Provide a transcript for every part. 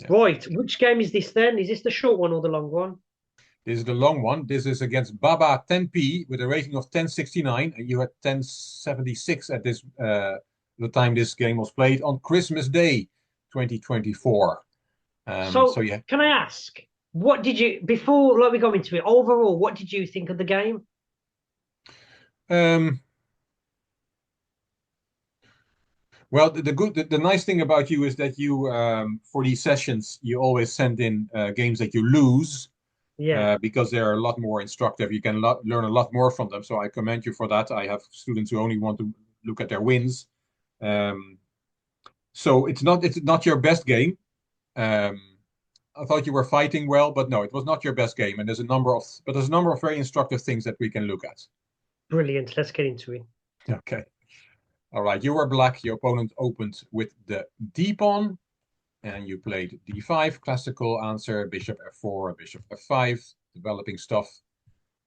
Yeah. Right, which game is this then? Is this the short one or the long one? This is the long one. This is against Baba 10P with a rating of 1069, and you had 1076 at this the time this game was played on Christmas Day, 2024. So So, yeah. can I ask, what did you, before like we go into it, overall, what did you think of the game? Um, well, the nice thing about you is that you for these sessions you always send in games that you lose Yeah, because they're a lot more instructive. You can learn a lot more from them. So I commend you for that. I have students who only want to look at their wins. Um, so it's not your best game. Um, I thought you were fighting well, but no, it was not your best game. And there's a number of very instructive things that we can look at. brilliant. Let's get into it. Okay. All right. You were black. Your opponent opened with the D pawn, and you played D5. Classical answer: Bishop F4, Bishop F5. Developing stuff.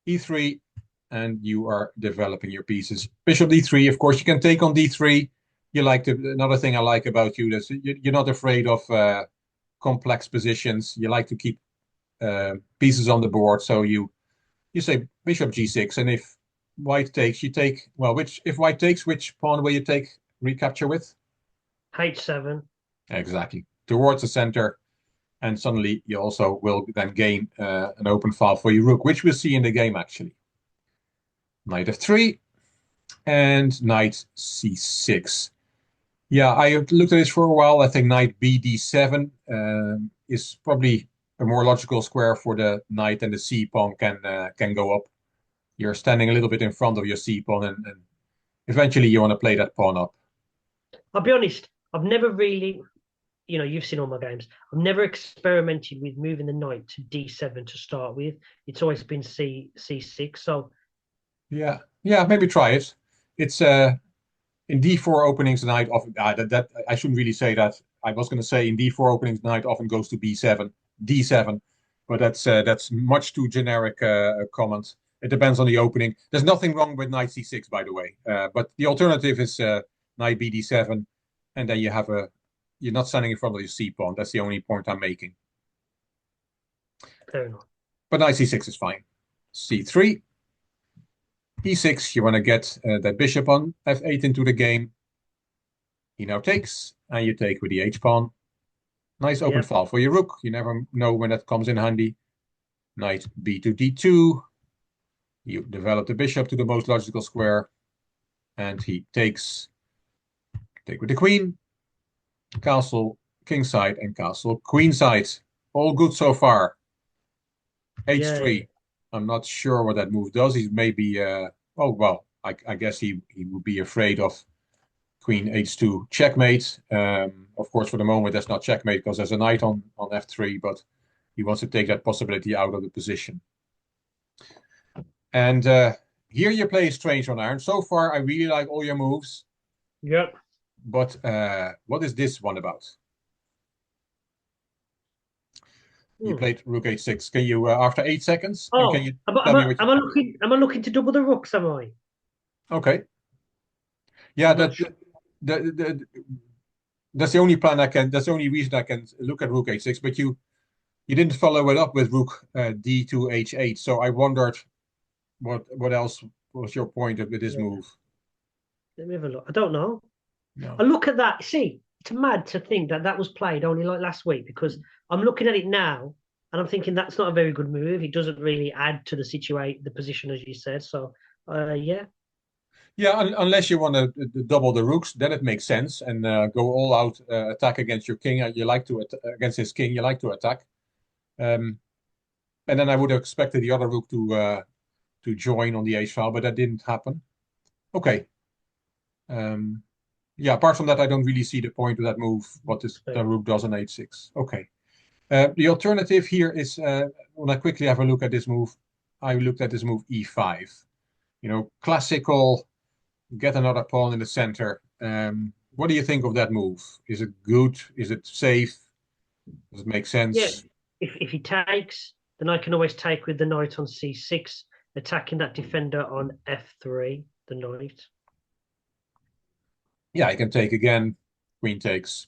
E3, and you are developing your pieces. Bishop D3. Of course, you can take on D3. You like to. Another thing I like about you is you're not afraid of complex positions. You like to keep pieces on the board. So you say bishop g6, and if white takes, you take. Well, which if white takes, which pawn will you take recapture with? H7. Exactly towards the center, and suddenly you also will then gain an open file for your rook, which we'll see in the game actually. Knight f3 and knight c6. Yeah, I looked at this for a while. I think knight bd7 is probably a more logical square for the knight, and the c pawn can go up. You're standing a little bit in front of your c pawn, and eventually you want to play that pawn up. I'll be honest, I've never really, you've seen all my games. I've never experimented with moving the knight to D7 to start with. It's always been C6. So, Yeah, yeah, maybe try it. It's in d4 openings, the knight often that I shouldn't really say that. I was going to say in d4 openings, the knight often goes to b7, d7, but that's much too generic a comment. It depends on the opening. There's nothing wrong with knight c6, by the way, but the alternative is knight bd7, and then you're not standing in front of your c pawn. That's the only point I'm making. fair enough. But knight c6 is fine. c3, e6. You want to get that bishop on f8 into the game. He now takes, and you take with the h-pawn. Nice open Yep. file for your rook. You never know when that comes in handy. Knight b to d2. You develop the bishop to the most logical square, and he takes. Take with the queen. Castle kingside and castle queenside. All good so far. Yeah, yeah. h3. I'm not sure what that move does. He's maybe. Oh well, I guess he would be afraid of queen h2 checkmate. Of course, for the moment, that's not checkmate because there's a knight on f3, but he wants to take that possibility out of the position. And here you play a strange one, Aran. So far, I really like all your moves, Yep. but what is this one about? You Hmm. played rook h6. Can you, after 8 seconds, and can Oh, you tell me what you? am I looking to double the rooks, am I? Okay, yeah, I'm not sure. that's the only plan I can. That's the only reason I can look at rook h6. But you didn't follow it up with rook d2 h8. So I wondered what else was your point with this Yeah. move? Let me have a look. I don't know. I No. look at that. See, it's mad to think that that was played only like last week because I'm looking at it now and I'm thinking that's not a very good move. It doesn't really add to the situation, the position as you said. So, yeah, Yeah, unless you want to double the rooks, then it makes sense and go all out attack against your king. You like to against his king. You like to attack, um, and then I would have expected the other rook to join on the h file, but that didn't happen. Okay. Um, yeah. Apart from that, I don't really see the point of that move. What is fair the enough. rook does on h6? Okay. The alternative here is when I quickly have a look at this move, I looked at this move e5. Classical get another pawn in the center. What do you think of that move? Is it good? Is it safe? Does it make Yeah, sense? if he takes, then I can always take with the knight on c6, attacking that defender on f3, the knight. Yeah, I can take again. Queen takes.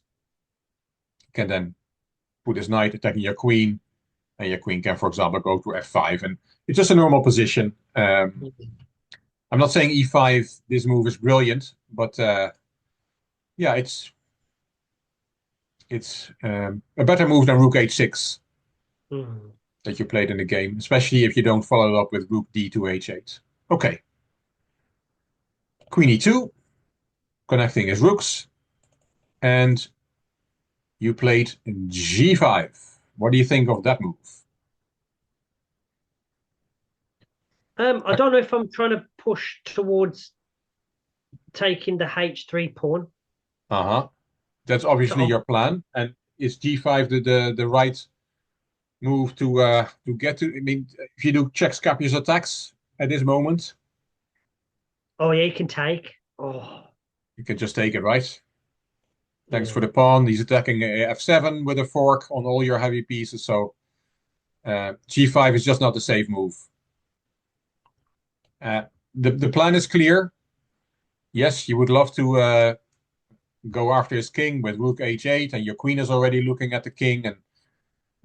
Can then put his knight attacking your queen, and your queen can, for example, go to f5, and it's just a normal position. I'm not saying e5. This move is brilliant, but yeah, it's a better move than rook h6 Mm. that you played in the game, especially if you don't follow it up with rook d to h8. Okay, queen e2, connecting his rooks, and you played g5. What do you think of that move? I don't know if I'm trying to push towards taking the H3 pawn. Uh-huh. That's So obviously your plan. And is g5 the right move to get to? I mean, if you do check Scapious attacks at this moment, oh yeah, you can take. Oh you can just take it, right? Thanks for yeah, the pawn. He's attacking f7 with a fork on all your heavy pieces. So g5 is just not a safe move. Uh, the plan is clear. Yes, you would love to go after his king with rook h8, and your queen is already looking at the king,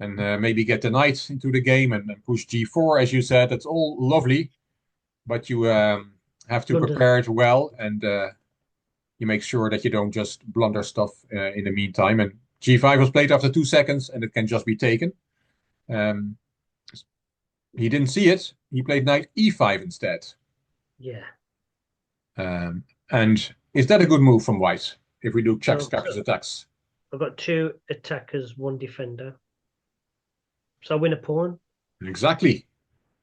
and maybe get the knight into the game and push g4, as you said. That's all lovely, but you have to London. prepare it well, and you make sure that you don't just blunder stuff in the meantime. And g5 was played after 2 seconds, and it can just be taken. Um, he didn't see it. He played knight e5 instead. Yeah. And is that a good move from white if we do check No, Scapious so attacks? I've got two attackers, one defender. So I win a pawn. Exactly.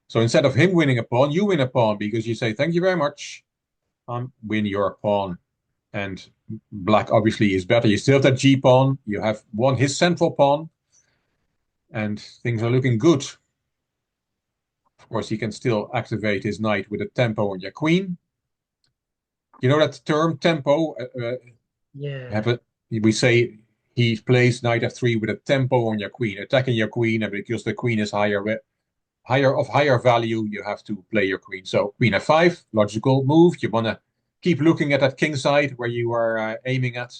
So instead of him winning a pawn, you win a pawn because you say, thank you very much. Win your pawn. And black obviously is better. You still have that G pawn. You have won his central pawn. And things are looking good. Of course, he can still activate his knight with a tempo on your queen. You know that term, tempo? Yeah. Have it, we say he plays knight f3 with a tempo on your queen, attacking your queen. And because the queen is higher value, you have to play your queen. So queen f5, logical move. You want to keep looking at that king side where you are aiming at.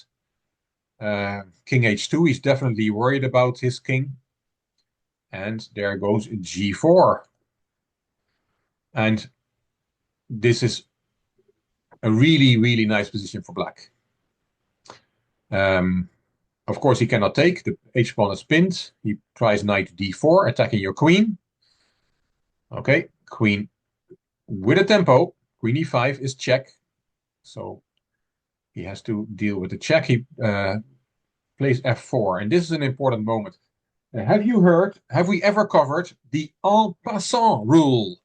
King h2, he's definitely worried about his king. And there goes g4. And this is a really, really nice position for black. Of course, he cannot take. The h-pawn is pinned. He tries knight d4, attacking your queen. Okay, queen with a tempo. Queen e5 is check. So he has to deal with the check. He plays f4, and this is an important moment. Have we ever covered the en passant rule?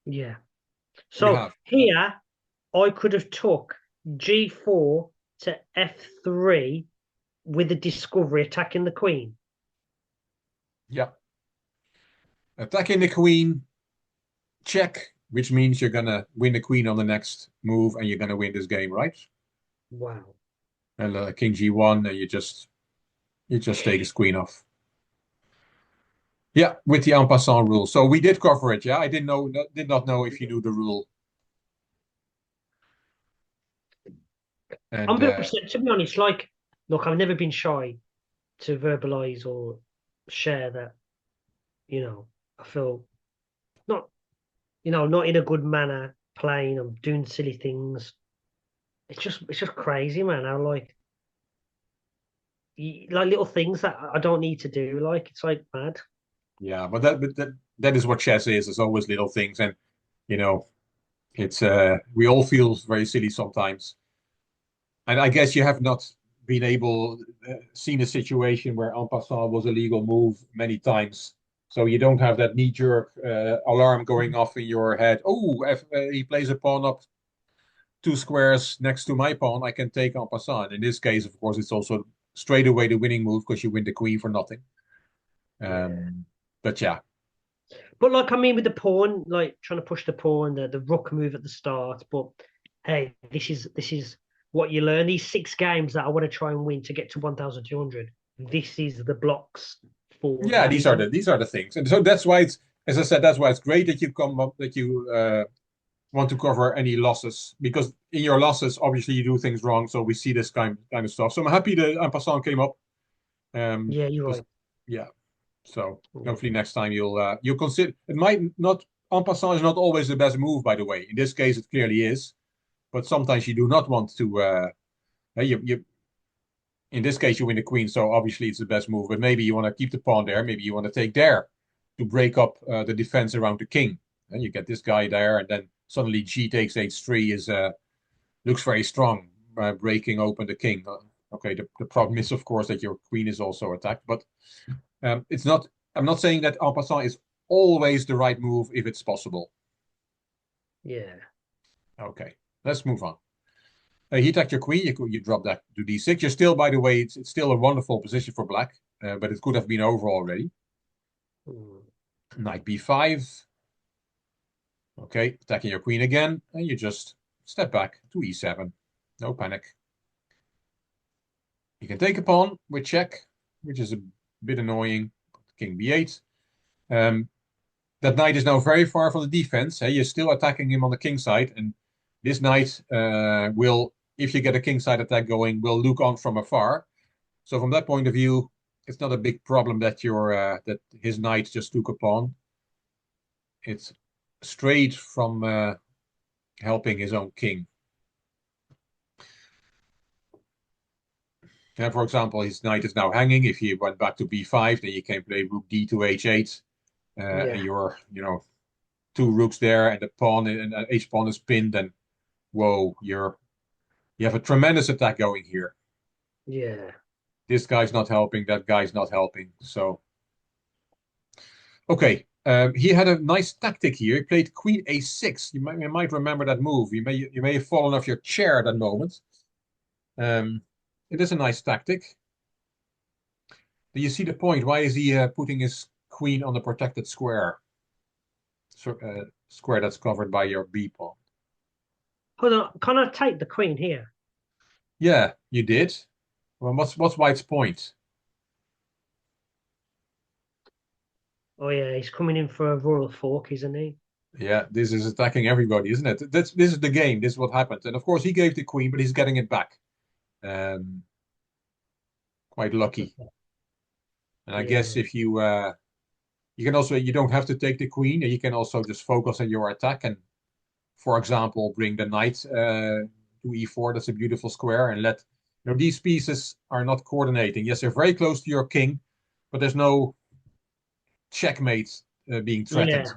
Yeah. We So have. here I could have took G4 to F3 with the discovery attacking the queen. Yeah. Attacking the queen, check, which means you're going to win the queen on the next move and you're going to win this game, right? Wow. And king g1, and you just take his queen off. Yeah, with the en passant rule. So we did cover it. Yeah, I did not know if you knew the rule. I'm And a bit upset, to be honest. Like, look, I've never been shy to verbalize or share that, I feel not, not in a good manner playing. I'm doing silly things. It's just crazy, man. How like little things that I don't need to do. Like, it's like mad. yeah, but that is what chess is. It's always little things, and you know, it's we all feel very silly sometimes. And I guess you have not been able seen a situation where en passant was a legal move many times. So you don't have that knee-jerk alarm going off in your head. Oh, if he plays a pawn up 2 squares next to my pawn, I can take en passant. In this case, of course, it's also straight away the winning move because you win the queen for nothing. Yeah. But yeah, But like, I mean, with the pawn, like trying to push the pawn, the rook move at the start. But hey, this is what you learn. These 6 games that I want to try and win to get to 1,200. This is the blocks for yeah, that, these are isn't the it? these are the things, and so that's why it's, as I said, that's why it's great that you come up that you want to cover any losses, because in your losses, obviously you do things wrong. So we see this kind of stuff. So I'm happy that en passant came up. Yeah, you're Just right. yeah. So Yeah. hopefully next time you'll consider. It might not en passant is not always the best move, by the way. In this case, it clearly is. But sometimes you do not want to. You in this case you win the queen, so obviously it's the best move. But maybe you want to keep the pawn there. Maybe you want to take there to break up the defense around the king. And you get this guy there, and then suddenly g takes h3 is looks very strong, breaking open the king. Okay, the problem is of course that your queen is also attacked, but it's not. I'm not saying that en passant is always the right move if it's possible. Yeah. Okay, let's move on. He attacked your queen. You drop that to d6. You're still, by the way, it's still a wonderful position for black, but it could have been over already. Mm. Knight b5. Okay, attacking your queen again, and you just step back to e7. No panic. You can take a pawn with check, which is a bit annoying. King b8. That knight is now very far from the defense. You're still attacking him on the king side, and this knight will, if you get a king side attack going, will look on from afar. So from that point of view, it's not a big problem that that his knight just took a pawn. It's straight from helping his own king. And for example, his knight is now hanging. If he went back to b5, then you can play rook d to h8, and Yeah. you're two rooks there, and the pawn and h pawn is pinned. And whoa, you have a tremendous attack going here. Yeah. This guy's not helping. That guy's not helping. So okay. He had a nice tactic here. He played Queen A6. You might remember that move. You may have fallen off your chair at that moment. Um, it is a nice tactic. Do you see the point? Why is he putting his queen on the protected square? Square that's covered by your B pawn. Hold on. Can I take the queen here? Yeah, you did. Well, what's White's point? Oh yeah, he's coming in for a royal fork, isn't he? Yeah, this is attacking everybody, isn't it? This is the game. This is what happened. And of course, he gave the queen, but he's getting it back. Um, quite lucky. And I guess Yeah. if you can also you don't have to take the queen. You can also just focus on your attack and, for example, bring the knight to e4. That's a beautiful square, and let these pieces are not coordinating. Yes, they're very close to your king, but there's no checkmate being threatened.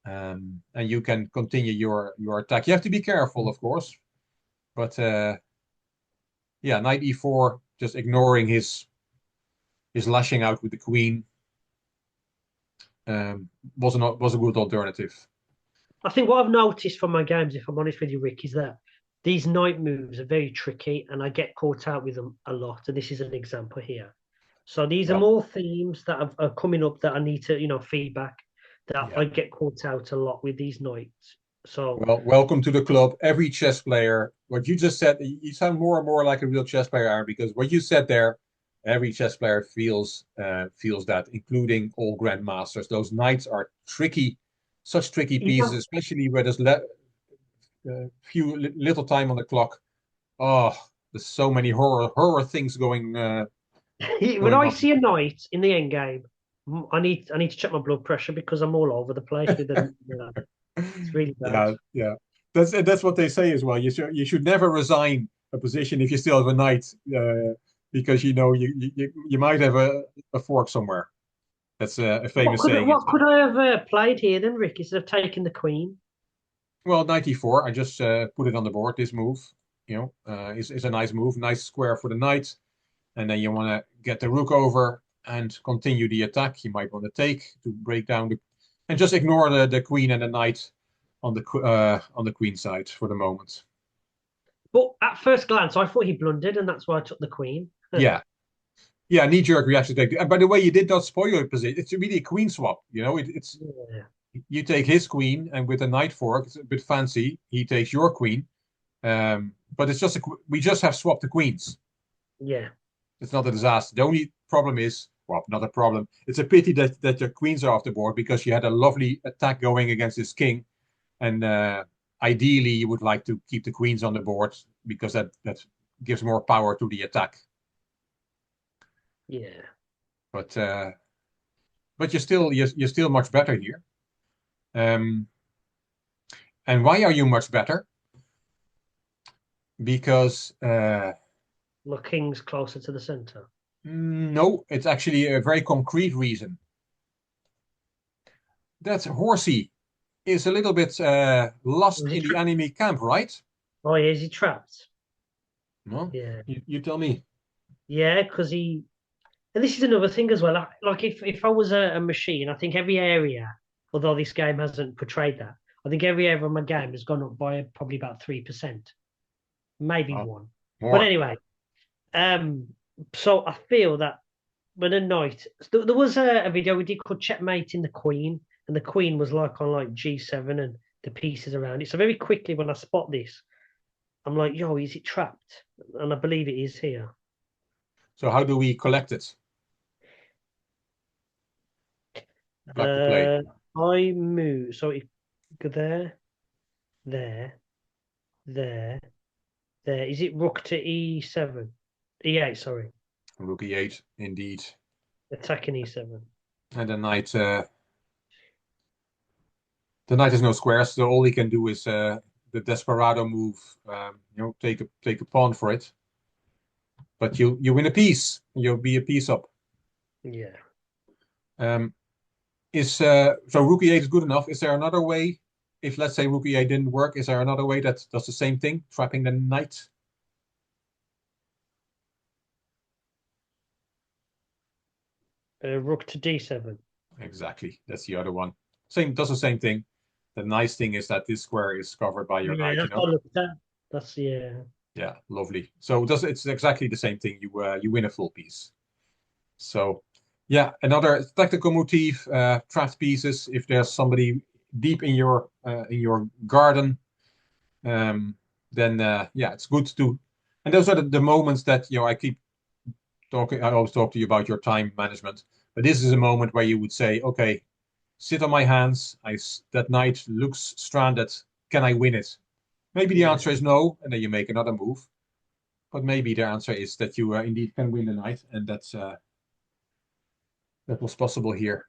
Yeah. And you can continue your attack. You have to be careful, of course, but yeah, knight e4, just ignoring his lashing out with the queen was a good alternative. I think what I've noticed from my games, if I'm honest with you, Rick, is that these night moves are very tricky and I get caught out with them a lot. And this is an example here. So these are Yeah, more themes that are coming up that I need to, feedback that yeah. I get caught out a lot with these nights. So Well, welcome to the club. Every chess player, what you just said, you sound more and more like a real chess player, Aaron, because what you said there, every chess player feels that, including all grandmasters. Those knights are tricky, such tricky pieces, yeah, especially where there's little time on the clock. Oh, there's so many horror things when going I on. see a knight in the end game, I need to check my blood pressure because I'm all over the place with them. It's really bad. Yeah, yeah. That's what they say as well. You should never resign a position if you still have a knight, because you might have a fork somewhere. That's a What famous could saying as what could well. I have played here then, Rick, instead of taking the queen? Well, 94. I just put it on the board. This move, is a nice move, nice square for the knight, and then you want to get the rook over and continue the attack. You might want to take to break down and just ignore the queen and the knight on the queen side for the moment. But at first glance, I thought he blundered, and that's why I took the queen. Yeah, yeah, knee-jerk reaction. And by the way, you did not spoil your position. It's really a queen swap. It's Yeah, you take his queen, and with a knight fork, it's a bit fancy. He takes your queen, but it's just we just have swapped the queens. yeah, It's not a disaster. The only problem is, well, not a problem. It's a pity that your queens are off the board because you had a lovely attack going against this king, and ideally you would like to keep the queens on the board because that gives more power to the attack. Yeah. But you're still much better here. Um, and why are you much better? Because The king's closer to the center. no, it's actually a very concrete reason. That horsey is a little bit lost Was he in the trapped? enemy camp, right? Oh, yeah, is he trapped? No, Yeah. you tell me. Yeah, because he. And this is another thing as well. Like if I was a machine, I think every area, although this game hasn't portrayed that, I think every area of my game has gone up by probably about 3%, maybe Oh, one. But more. anyway, um, so I feel that when a knight, there was a video we did called Checkmating the Queen, and the Queen was like on like G7 and the pieces around it. So very quickly when I spot this, I'm like, yo, is it trapped? And I believe it is here. So how do we collect it? Black to play. Uh, I move. So it go there, there, there, there. Is it rook to E7? E8, sorry. Rook e8, indeed. Attacking E7. And the knight has no squares, so all he can do is the desperado move. Take a pawn for it. But you win a piece. You'll be a piece up. Yeah. Um, is so rook e8 is good enough. Is there another way? If let's say rook e8 didn't work, is there another way that does the same thing, trapping the knight? Rook to D7. Exactly. That's the other one. Same does the same thing. The nice thing is that this square is covered by your Yeah, knight, that's what I looked at. That's yeah. Yeah, lovely. So it's exactly the same thing. You win a full piece. So yeah, another tactical motif, trapped pieces. If there's somebody deep in your garden, um, then yeah, it's good to. And those are the moments that I keep talking. I always talk to you about your time management, but this is a moment where you would say, okay, sit on my hands. That knight looks stranded. Can I win it? Maybe the Yeah. answer is no, and then you make another move. But maybe the answer is that you indeed can win the night, and that was possible here.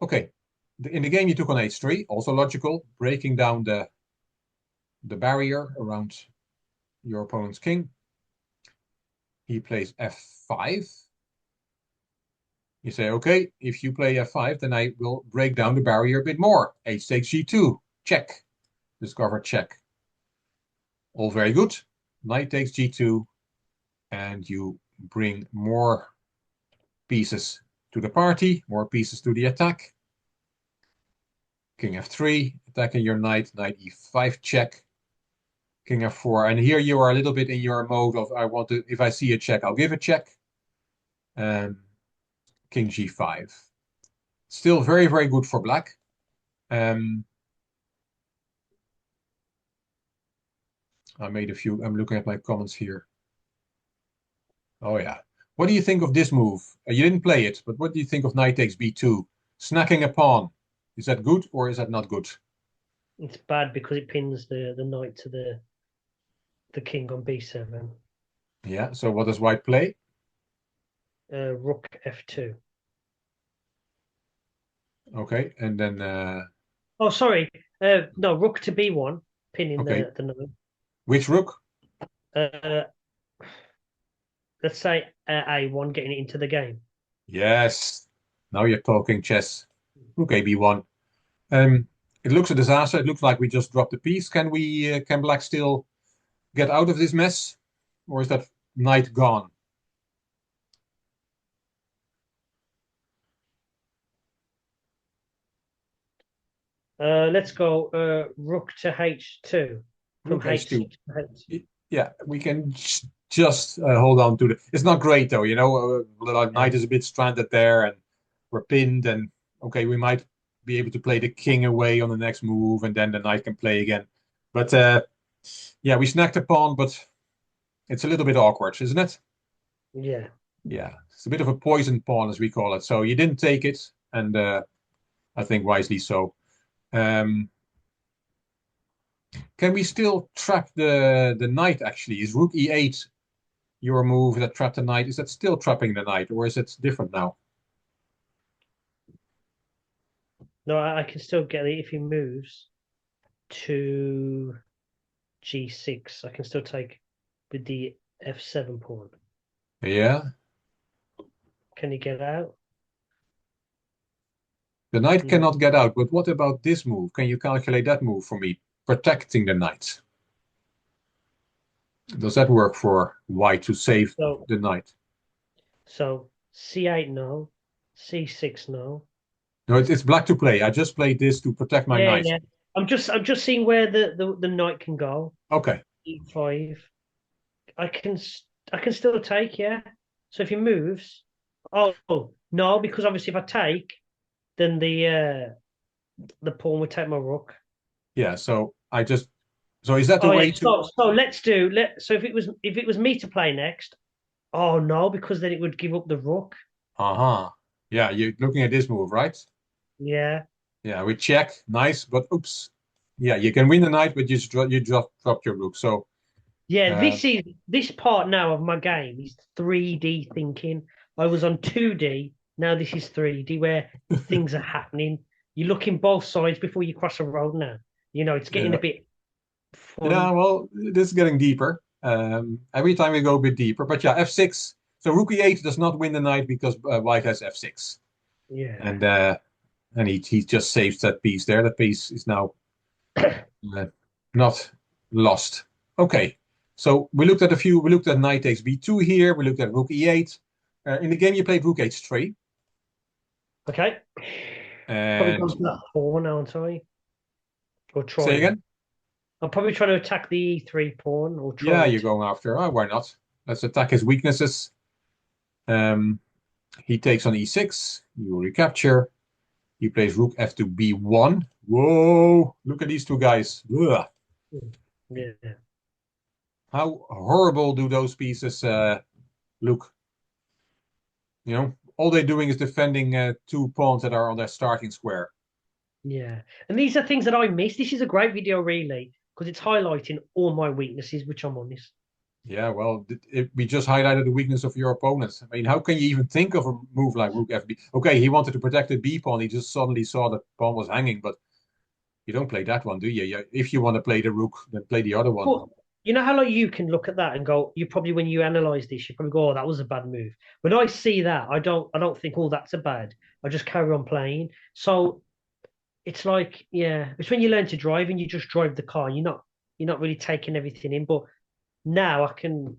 Okay, in the game you took on h3, also logical, breaking down the barrier around your opponent's king. He plays f5. You say, okay, if you play f5, then I will break down the barrier a bit more. H takes g2, check. Discover check. All very good. Knight takes g2, and you bring more pieces to the party, more pieces to the attack. King f3, attacking your knight, knight e5 check, king f4. And here you are a little bit in your mode of I want to, if I see a check, I'll give a check. King g5. Still very, very good for black. Um, I made a few, I'm looking at my comments here. Oh yeah. What do you think of this move? You didn't play it, but what do you think of knight takes b2? Snacking a pawn. Is that good or is that not good? It's bad because it pins the knight to the king on B7. Yeah, so what does white play? Rook F2. Okay, and then, Oh, sorry. No, rook to B1, pinning okay, the knight. which rook? Uh, let's say A1 getting it into the game. Yes. Now you're talking chess. Rook AB1. Um, it looks a disaster. It looks like we just dropped a piece. Can black still get out of this mess? Or is that knight gone? Let's go rook to H2 from Rook H2. H6 to H. Yeah, we can just hold on to the. It's not great though, the Yeah, knight is a bit stranded there, and we're pinned. And okay, we might be able to play the king away on the next move, and then the knight can play again. But yeah, we snagged a pawn, but it's a little bit awkward, isn't it? yeah. Yeah, it's a bit of a poison pawn, as we call it. So you didn't take it, and I think wisely so. Um, can we still trap the knight? Actually, is Rook E8 your move that trapped the knight, is that still trapping the knight, or is it different now? No, I can still get it if he moves to G6. I can still take with the F7 pawn. Yeah. Can he get out? The knight No. cannot get out, but what about this move? Can you calculate that move for me? Protecting the knight. Does that work for white to save So the knight? so C8 no, C6 no. No, it's black to play. I just played this to protect my Yeah, knight. yeah. I'm just seeing where the knight can go. Okay. E5. I can still take, yeah. So if he moves, oh no, because obviously if I take, then the pawn would take my rook. Yeah, so is that the Oh yeah. way to So so if it was me to play next, oh no, because then it would give up the rook. uh-huh. Yeah, you're looking at this move, right? Yeah. Yeah, we check. Nice, but oops. Yeah, you can win the knight, but you just dropped your rook. So Yeah, uh, this part now of my game is 3D thinking. I was on 2D, now this is 3D where things are happening. You look in both sides before you cross a road now. It's getting yeah. a bit Yeah, fun. well, this is getting deeper. Every time we go a bit deeper. But yeah, f6. So rook e8 does not win the knight because white has f6. Yeah. And he just saves that piece there. That piece is now uh, not lost. Okay. So we looked at knight takes b2 here. We looked at rook e8. In the game, you played rook h3. Okay. Probably And gone for that pawn now, sorry. Or say trying. again? I'm probably trying to attack the E3 pawn or Yeah, trying you're to. going after. Oh, why not? Let's attack his weaknesses. Um, he takes on e6. You recapture. He plays rook f to b1. Whoa! Look at these two guys. Ugh. Yeah. How horrible do those pieces look? All they're doing is defending two pawns that are on their starting square. Yeah. And these are things that I miss. This is a great video, really, because it's highlighting all my weaknesses, which I'm honest. Yeah, well, we just highlighted the weakness of your opponent. I mean, how can you even think of a move like rook fb? Okay, he wanted to protect the b pawn. He just suddenly saw that pawn was hanging, but you don't play that one, do you? Yeah, if you want to play the rook, then play the other one. But you know how like you can look at that and go, you probably when you analyze this, you probably go, oh, that was a bad move. When I see that, I don't think, oh, that's a bad. I just carry on playing. So it's like, yeah, it's when you learn to drive and you just drive the car. You're not really taking everything in. But now I can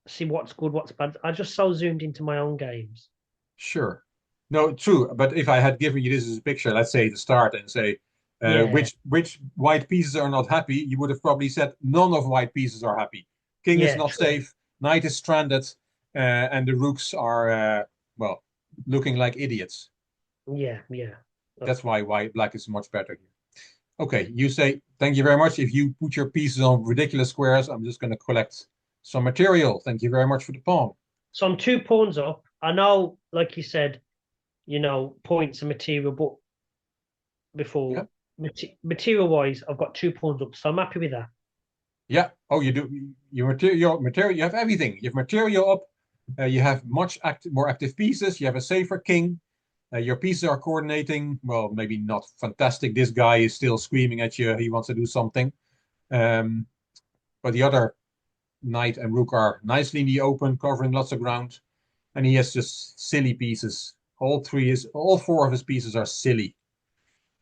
see what's good, what's bad. I just so zoomed into my own games. Sure. No, true. But if I had given you this as a picture, let's say at the start, and say Yeah, which white pieces are not happy, you would have probably said none of white pieces are happy. King is yeah, not true. safe, knight is stranded, and the rooks are well looking like idiots. Yeah, yeah. That's why white black is much better here. Okay, you say thank you very much. If you put your pieces on ridiculous squares, I'm just going to collect some material. Thank you very much for the pawn. So I'm 2 pawns up. I know, like you said, points and material, but Yeah. before material wise, I've got 2 pawns up, so I'm happy with that. Yeah. Oh, you do. Material. You have everything. You have material up. You have more active pieces. You have a safer king. Your pieces are coordinating. Well, maybe not fantastic. This guy is still screaming at you. He wants to do something. Um, but the other knight and rook are nicely in the open, covering lots of ground. And he has just silly pieces. All four of his pieces are silly,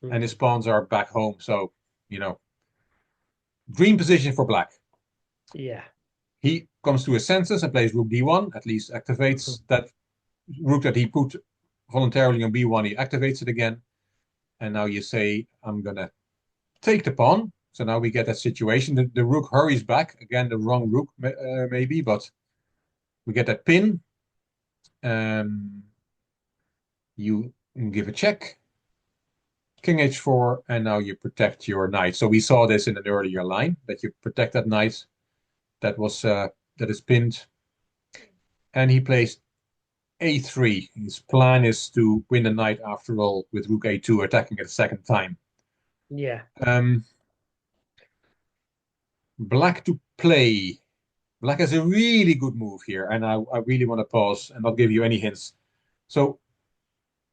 and his Mm, pawns are back home. So, you know, dream position for black. yeah. He comes to his senses and plays rook d1, at least Mhm. activates that rook that he put voluntarily on b1, he activates it again. And now you say, I'm going to take the pawn. So now we get that situation. The rook hurries back. Again, the wrong rook, maybe, but we get that pin. Um, you give a check, king h4, and now you protect your knight. So we saw this in an earlier line, that you protect that knight that is pinned. And he plays a3. His plan is to win the knight after all with rook a2, attacking it a second time. Yeah. Um, Black to play. Black has a really good move here, and I really want to pause and not give you any hints. So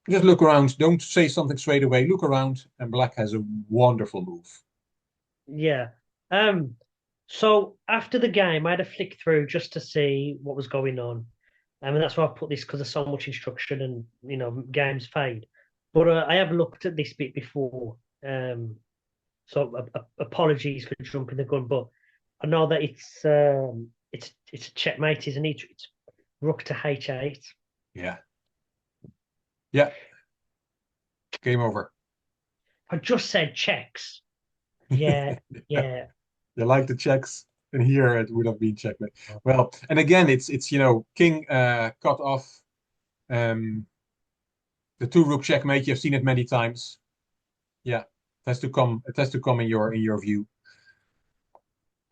just look around. Don't say something straight away. Look around, and Black has a wonderful move. Yeah. Um. So after the game, I had a flick through just to see what was going on. And that's why I put this because there's so much instruction and games fade. But I have looked at this bit before. So apologies for jumping the gun, but I know that it's a checkmate, isn't it? It's rook to h8. Yeah, yeah. Game over. I just said checks. Yeah, yeah. You like the checks, and here it would have been checkmate. Well, and again, it's king cut off um, the two rook checkmate. You've seen it many times. Yeah, it has to come. It has to come in your view.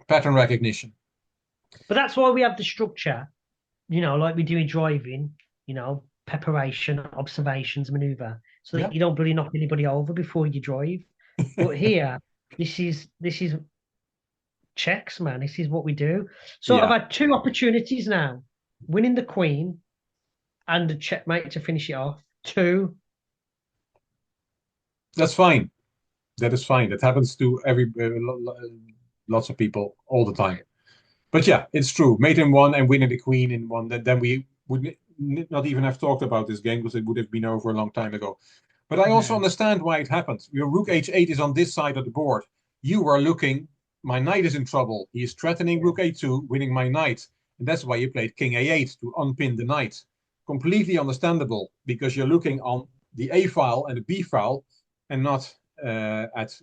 Pattern recognition. But that's why we have the structure, like we do in driving, preparation, observations, maneuver, so Yeah, that you don't bloody knock anybody over before you drive. But here, this is checks, man. This is what we do. So I've yeah. had two opportunities now: winning the queen and a checkmate to finish it off. Two. That's fine. That is fine. That happens to lots of people all the time. But yeah, it's true. Mate in one and winning the queen in one. Then we would not even have talked about this game because it would have been over a long time ago. But I also Yeah, understand why it happened. Your rook h8 is on this side of the board. You are looking, my knight is in trouble. He is threatening rook a2, winning my knight. And that's why you played king a8 to unpin the knight. Completely understandable because you're looking on the a file and the b file and not at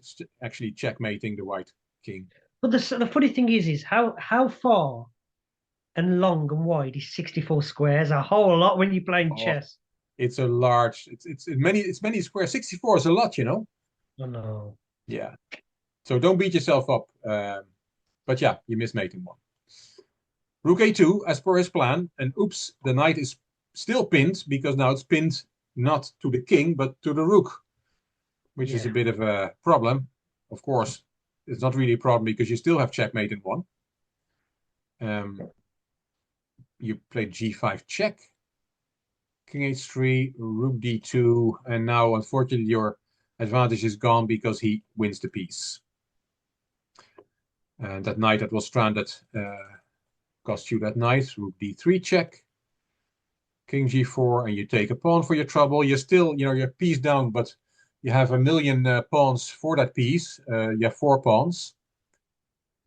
actually checkmating the white king. but the funny thing is how far and long and wide is 64 squares? A whole lot when you're playing Oh, chess. it's a large, it's many squares. 64 is a lot, Oh no. Yeah. So don't beat yourself up. But yeah, you missed mating one. Rook a2, as per his plan, and oops, the knight is still pinned because now it's pinned not to the king but to the rook, which is a Yeah. bit of a problem. Of course, it's not really a problem because you still have checkmate in one. Um, you played g5 check, king h3, rook d2, and now unfortunately your advantage is gone because he wins the piece. And that knight that was stranded cost you that knight. Rook d3 check, king g4, and you take a pawn for your trouble. You're still, you're piece down, but you have a million pawns for that piece. You have 4 pawns,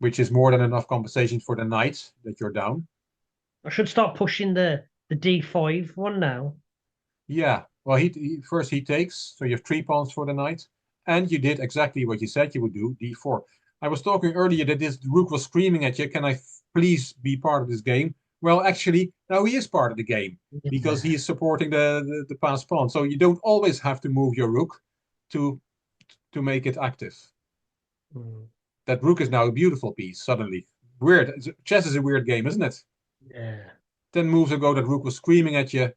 which is more than enough compensation for the knight that you're down. I should start pushing the D5 one now. Yeah, well, first he takes, so you have 3 pawns for the knight, and you did exactly what you said you would do, d4. I was talking earlier that this rook was screaming at you, can I please be part of this game? Well, actually, now he is part of the game because he Yeah. is supporting the passed pawn. So you don't always have to move your rook to to make it active. Mm. That rook is now a beautiful piece suddenly. Weird. Chess is a weird game, isn't it? Yeah. 10 moves ago, that rook was screaming at you.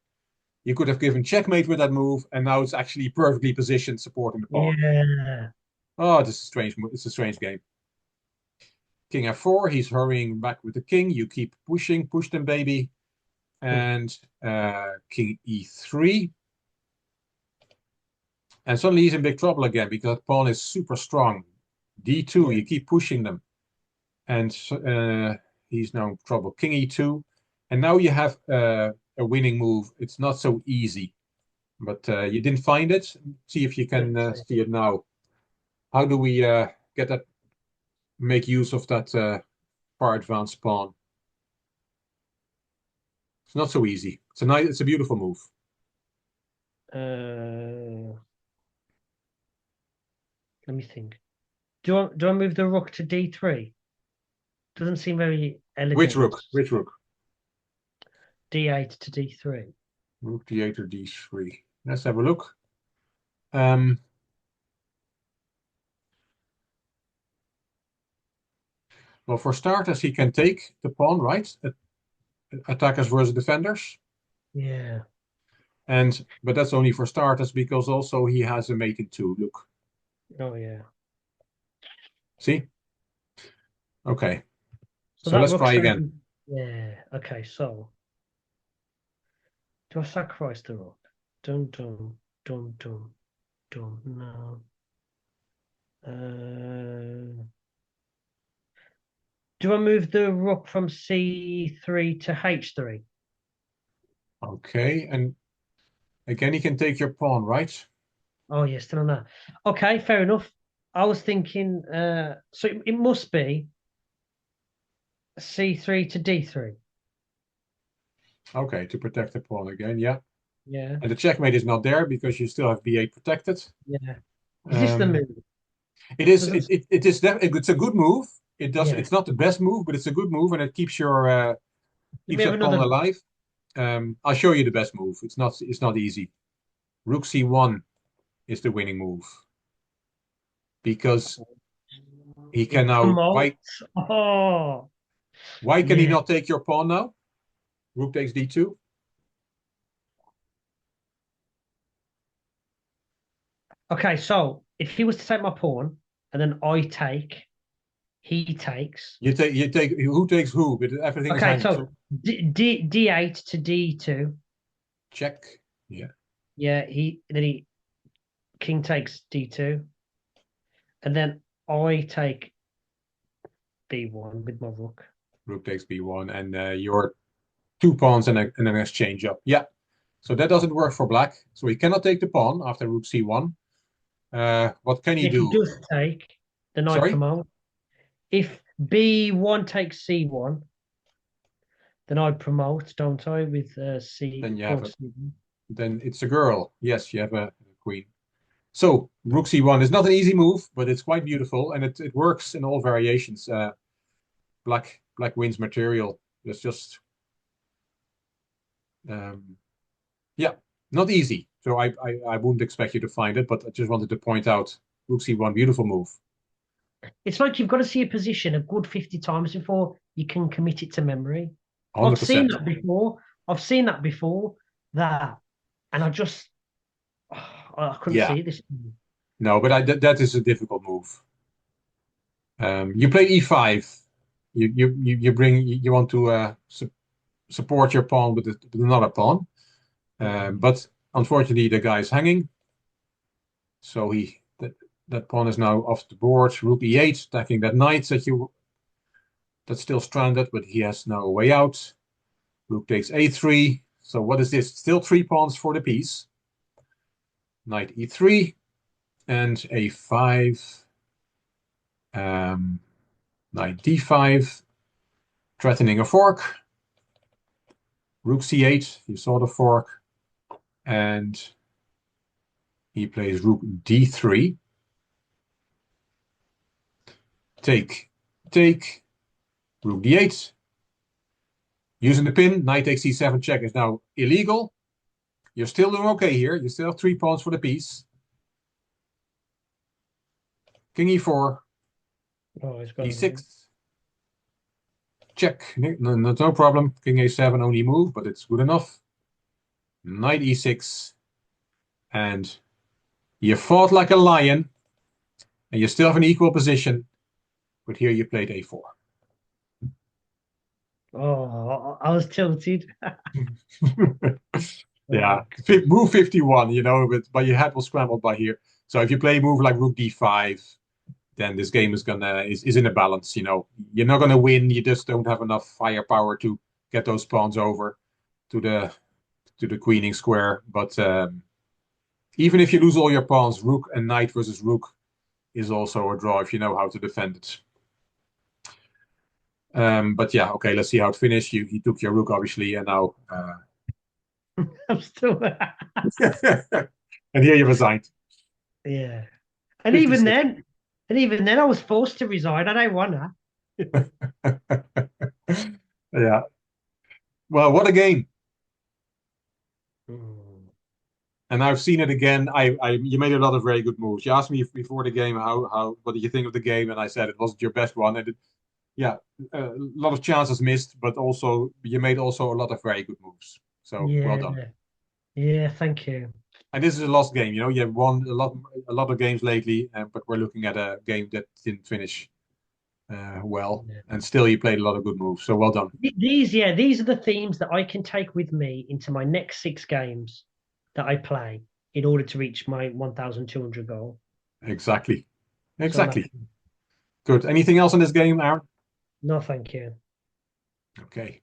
You could have given checkmate with that move, and now it's actually perfectly positioned supporting the pawn. Yeah. Oh, this is strange. It's a strange game. King f4. He's hurrying back with the king. You keep pushing, push them, baby. Mm. And king e3. And suddenly he's in big trouble again because that pawn is super strong. d2. Yeah. You keep pushing them, and he's now in trouble. King e2. And now you have a winning move. It's not so easy, but you didn't find it. See if you can Let's see. see it now. How do we get that? Make use of that far advanced pawn. It's not so easy. It's a nice, it's a beautiful move. Uh, Let me think. Do I move the rook to D3? Doesn't seem very Which elegant. rook? Which rook? D8 to D3. Rook d8 or d3. Let's have a look. Um, well, for starters, he can take the pawn, right? Attackers versus defenders. Yeah. But that's only for starters because also he has a mate in two. Look, Oh yeah. see? Okay, So so that let's rook try stays again. Yeah. Okay. So, do I sacrifice the rook? Dum dum dum dum dum. No. Do I move the rook from C3 to H3? Okay, and again, he can take your pawn, right? Oh, yes, still on that. Okay, fair enough. I was thinking, so it must be C3 to D3. Okay, to protect the pawn again, yeah. Yeah, And the checkmate is not there because you still have b8 protected. yeah. Is this the Um, move? it is Doesn't. it's a good move. Yeah. It's not the best move, but it's a good move, and it Let me keeps have that pawn another. alive. I'll show you the best move. It's not easy. Rook c1 is the winning move because he can It now promotes. Oh, why can he yeah. not take your pawn now? Rook takes d2. Okay, so if he was to take my pawn and then I take, he takes. You take who takes who, but everything is Okay, hanging. so So D8 to D2. check. Yeah. Yeah, he king takes D2. And then I take B1 with my rook. Rook takes b1, and your two pawns and an exchange up. Yeah. So that doesn't work for black. So he cannot take the pawn after rook c1. What can he If he do? does take, then I Sorry? promote. If B1 takes C1, then I promote, don't I, with C Then you pawn have to a C1. then it's a girl. Yes, you have a queen. So rook c1 is not an easy move, but it's quite beautiful and it works in all variations. Black wins material. It's just um, yeah, not easy. So I wouldn't expect you to find it, but I just wanted to point out rook c1, beautiful move. It's like you've got to see a position a good 50 times before you can commit it to memory. I've seen 100%. that before. I've seen that before. That, and I just, I couldn't Yeah. see this. No, but that is a difficult move. You play e5. You bring you want to support your pawn with, with another pawn. But unfortunately, the guy is hanging, so that pawn is now off the board. Rook e8, attacking that knight that's still stranded, but he has now a way out. Rook takes a3. So what is this? Still three pawns for the piece. Knight e3 and a5. Um, Knight d5, threatening a fork. Rook c8. You saw the fork, and he plays rook d3. Take, take, rook d8. Using the pin, knight takes c7 check is now illegal. You're still doing okay here. You still have three pawns for the piece. King e4, Oh, he's got it. d6, check. No problem. King a7 only move, but it's good enough. Knight e6, and you fought like a lion, and you still have an equal position, but here you played a4. Oh, I was tilted. Yeah, Oh, move 51, but your head was scrambled by here. So if you play a move like rook d5, then this game is in a balance. You're not gonna win. You just don't have enough firepower to get those pawns over to the queening square. But even if you lose all your pawns, rook and knight versus rook is also a draw if you know how to defend it. But yeah, okay, let's see how it finished. He took your rook, obviously, and now I'm still. and here you resigned. Yeah. And even 56. then, and even then, I was forced to resign. I don't want to. Yeah. Well, what a game. Mm. And I've seen it again. You made a lot of very good moves. You asked me before the game what did you think of the game, and I said it wasn't your best one. And yeah, a lot of chances missed, but also you made also a lot of very good moves. So well Yeah. done. Yeah. Thank you. And this is a lost game. You have won a lot of games lately, but we're looking at a game that didn't finish. well, Yeah. and still you played a lot of good moves. So well done. These are the themes that I can take with me into my next 6 games that I play in order to reach my 1,200 goal. Exactly. So I'm Exactly. happy. Good. Anything else on this game, Aaron? No, thank you. Okay.